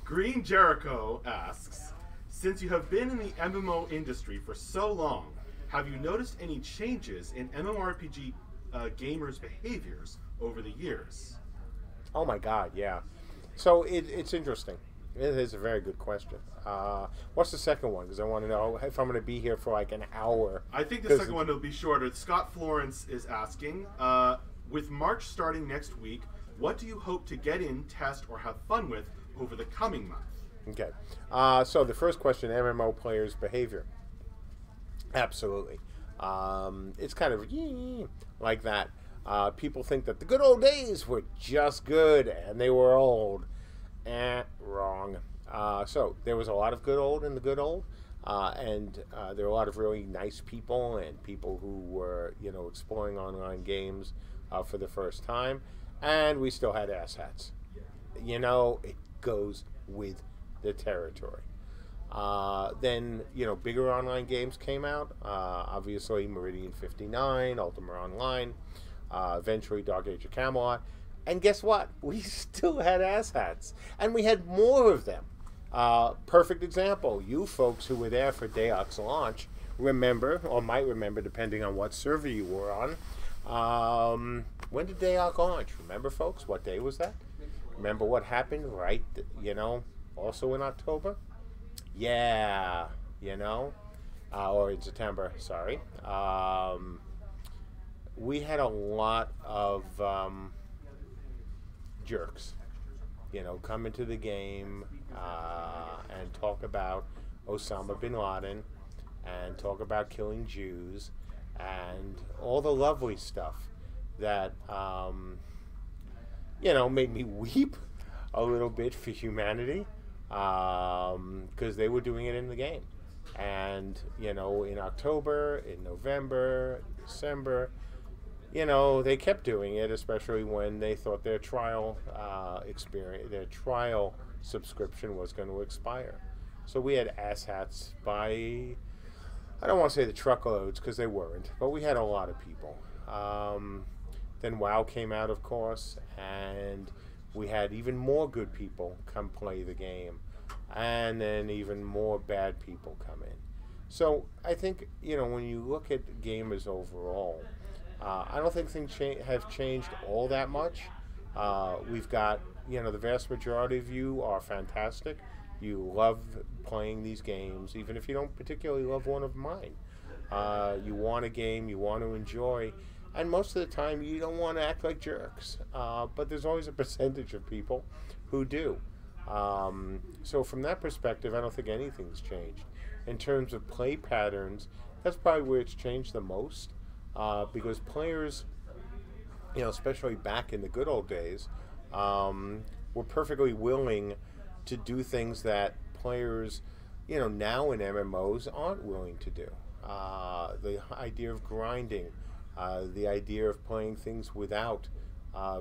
Green Jericho asks, since you have been in the MMO industry for so long, have you noticed any changes in MMORPG gamers' behaviors over the years? Oh my God, yeah. So it's interesting. It is a very good question. What's the second one? Because I want to know if I'm going to be here for like an hour. I think the second one will be shorter. Scott Florence is asking, with March starting next week, what do you hope to get in, test, or have fun with over the coming month? Okay. So the first question, MMO players' behavior. Absolutely. It's kind of like that. People think that the good old days were just good and they were old. Wrong. So there was a lot of good old in the good old, and there were a lot of really nice people and people who were, exploring online games for the first time, and we still had asshats. It goes with the territory. Then, bigger online games came out. Obviously, Meridian 59, Ultima Online, eventually Dark Age of Camelot. And guess what? We still had asshats. And we had more of them. Perfect example. You folks who were there for Deok's launch remember, or might remember, depending on what server you were on. When did Deok launch? Remember, folks? What day was that? Remember what happened, right? Also in October? Yeah, or in September, sorry. We had a lot of jerks, come into the game and talk about Osama bin Laden and talk about killing Jews and all the lovely stuff that, made me weep a little bit for humanity, because they were doing it in the game. And, in October, in November, December, they kept doing it, especially when they thought their trial their trial subscription was going to expire. So we had asshats by, I don't want to say the truckloads, because they weren't, but we had a lot of people. Then WoW came out, of course, and we had even more good people come play the game, and then even more bad people come in. So I think, when you look at gamers overall, I don't think things have changed all that much. We've got, the vast majority of you are fantastic. You love playing these games, even if you don't particularly love one of mine. You want a game you want to enjoy, and most of the time you don't want to act like jerks. But there's always a percentage of people who do. So from that perspective, I don't think anything's changed. In terms of play patterns, that's probably where it's changed the most, because players, especially back in the good old days, were perfectly willing to do things that players, now in MMOs aren't willing to do. The idea of grinding, the idea of playing things without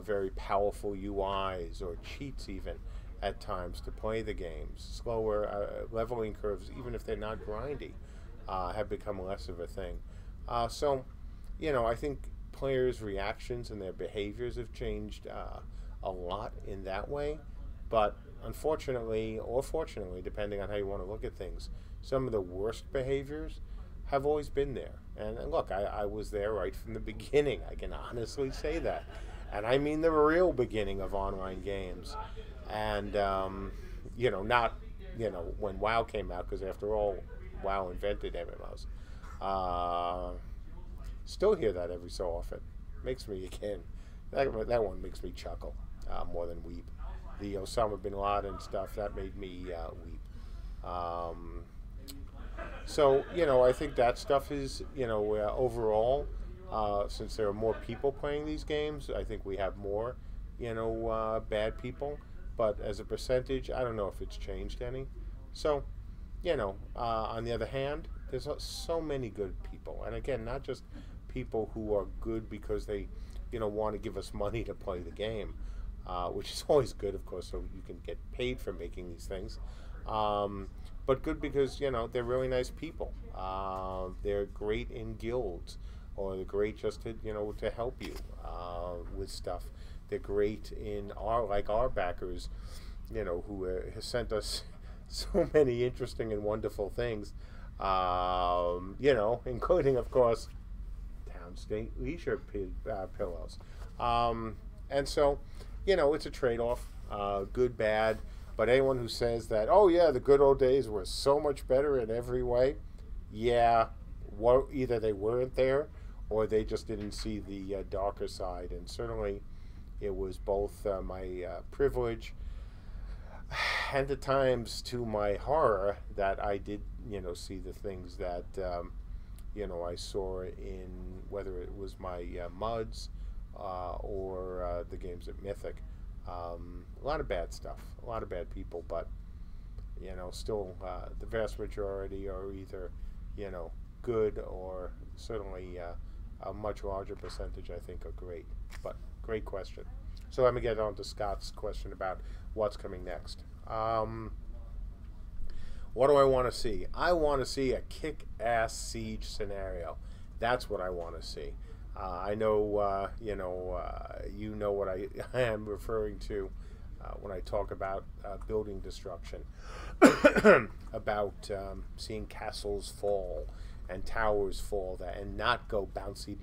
very powerful UIs or cheats even at times to play the games. Slower leveling curves, even if they're not grindy, have become less of a thing. So, I think players' reactions and their behaviors have changed a lot in that way. But unfortunately, or fortunately, depending on how you want to look at things, some of the worst behaviors have always been there. And look, I was there right from the beginning. I can honestly say that. And I mean the real beginning of online games. And, not, when WoW came out, because after all, WoW invented MMOs. Still hear that every so often. Makes me, again, that one makes me chuckle more than weep. The Osama bin Laden stuff, that made me weep. So, I think that stuff is, overall, since there are more people playing these games, I think we have more, bad people. But as a percentage, I don't know if it's changed any. So, on the other hand, there's so many good people. And again, not just people who are good because they, want to give us money to play the game, which is always good, of course, so you can get paid for making these things. But good because, they're really nice people. They're great in guilds, or they're great just to, to help you with stuff. They're great in our backers, who has sent us so many interesting and wonderful things, including, of course, Downstate Leisure pillows. And so, it's a trade-off, good, bad. But anyone who says that, oh yeah, the good old days were so much better in every way, yeah, either they weren't there or they just didn't see the darker side. And certainly it was both my privilege and at times to my horror that I did, see the things that, I saw in whether it was my MUDs or the games at Mythic. A lot of bad stuff, a lot of bad people, but still the vast majority are either good, or certainly a much larger percentage I think are great. But great question. So let me get on to Scott's question about what's coming next. What do I want to see? I want to see a kick-ass siege scenario. That's what I want to see. I know, you know what I am referring to when I talk about building destruction, about seeing castles fall and towers fall and not go bouncy.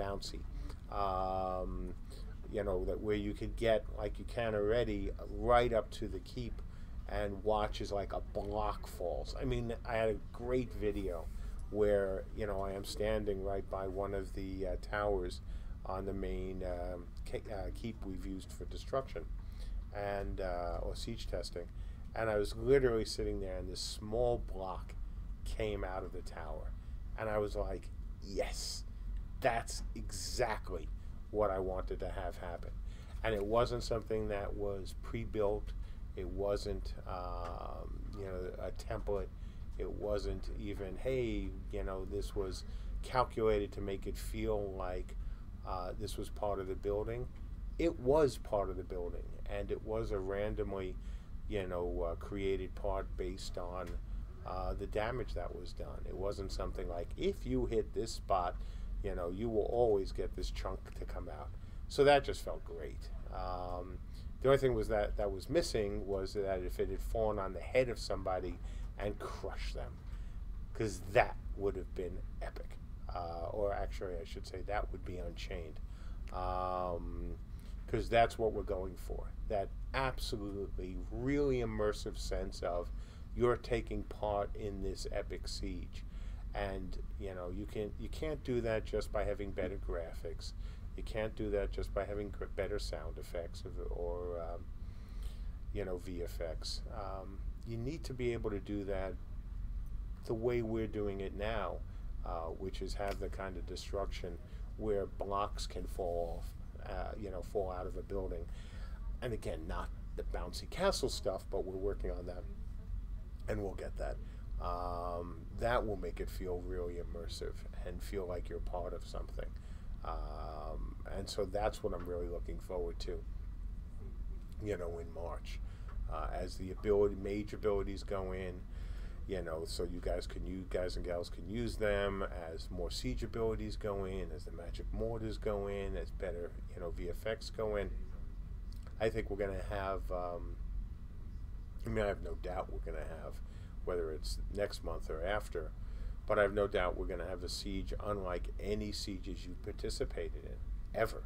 That where you could get, like you can already, right up to the keep and watch as like a block falls. I mean, I had a great video where, I am standing right by one of the towers on the main keep we've used for destruction and or siege testing, and I was literally sitting there and this small block came out of the tower, and I was like, yes, that's exactly what I wanted to have happen. And it wasn't something that was pre-built. It wasn't a template. It wasn't even, hey, this was calculated to make it feel like this was part of the building. It was part of the building, and it was a randomly, created part based on the damage that was done. It wasn't something like, if you hit this spot, you will always get this chunk to come out. So that just felt great. The only thing was that was missing was that if it had fallen on the head of somebody and crushed them, because that would have been epic. Or actually, I should say that would be Unchained. Because that's what we're going for. That absolutely, really immersive sense of you're taking part in this epic siege. And, you can't do that just by having better graphics. You can't do that just by having better sound effects or VFX. You need to be able to do that the way we're doing it now, which is have the kind of destruction where blocks can fall off, fall out of a building. And again, not the bouncy castle stuff, but we're working on that, and we'll get that. That will make it feel really immersive and feel like you're part of something. And so that's what I'm really looking forward to, in March. As the major abilities go in, so you guys and gals can use them, as more siege abilities go in, as the magic mortars go in, as better, VFX go in. I think we're going to have, I have no doubt we're going to have, whether it's next month or after, but I have no doubt we're going to have a siege unlike any sieges you've participated in, ever,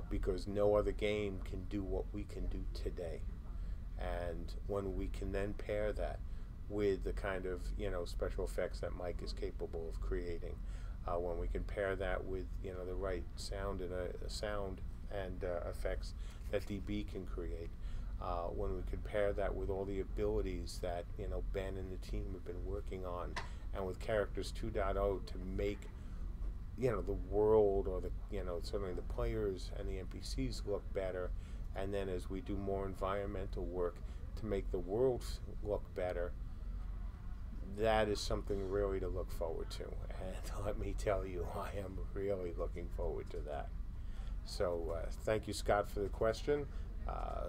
because no other game can do what we can do today. And when we can then pair that with the kind of, special effects that Mike is capable of creating, when we can pair that with, the right sound and effects that DB can create, when we can pair that with all the abilities that, Ben and the team have been working on, and with Characters 2.0 to make, the world, or the, certainly the players and the NPCs look better, and then as we do more environmental work to make the world look better, that is something really to look forward to. And let me tell you, I am really looking forward to that. So thank you, Scott, for the question.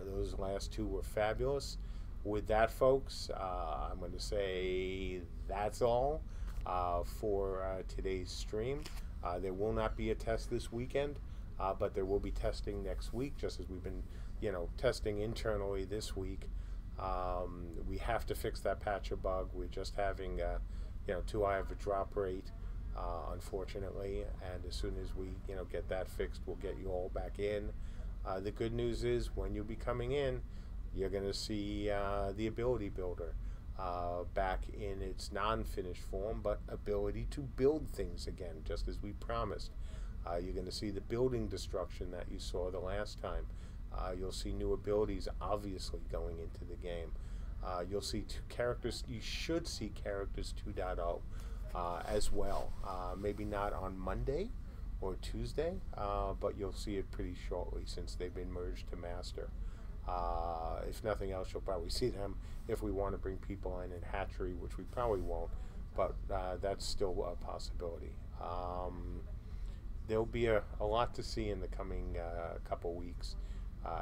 Those last two were fabulous. With that, folks, I'm going to say that's all for today's stream. There will not be a test this weekend, but there will be testing next week, just as we've been, testing internally this week. We have to fix that patcher bug. We're just having, too high of a drop rate, unfortunately. And as soon as we, get that fixed, we'll get you all back in. The good news is, when you'll be coming in, you're going to see the ability builder back in its non-finished form, but ability to build things again, just as we promised. You're going to see the building destruction that you saw the last time. You'll see new abilities, obviously, going into the game. You'll see you should see Characters 2.0 as well. Maybe not on Monday or Tuesday, but you'll see it pretty shortly, since they've been merged to Master. If nothing else, you'll probably see them if we want to bring people in Hatchery, which we probably won't, but that's still a possibility. There'll be a lot to see in the coming couple weeks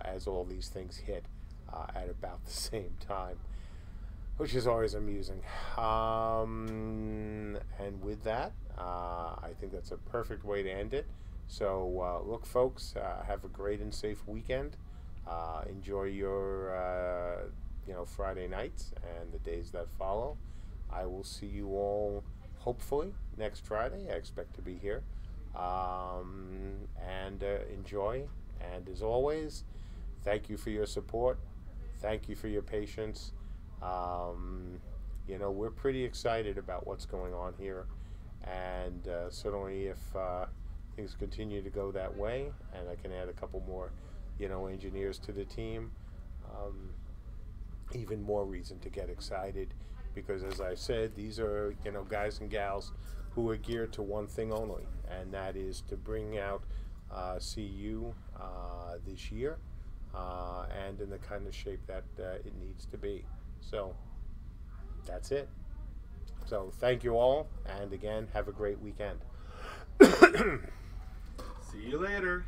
as all these things hit at about the same time, which is always amusing. And with that, I think that's a perfect way to end it. So look, folks, have a great and safe weekend. Enjoy your Friday nights and the days that follow. I will see you all hopefully next Friday. I expect to be here. And enjoy. And as always, thank you for your support. Thank you for your patience. We're pretty excited about what's going on here. And certainly if things continue to go that way, and I can add a couple more, engineers to the team, even more reason to get excited, because as I said, these are, guys and gals who are geared to one thing only, and that is to bring out CU this year, and in the kind of shape that it needs to be. So that's it. So thank you all, and again, have a great weekend. See you later.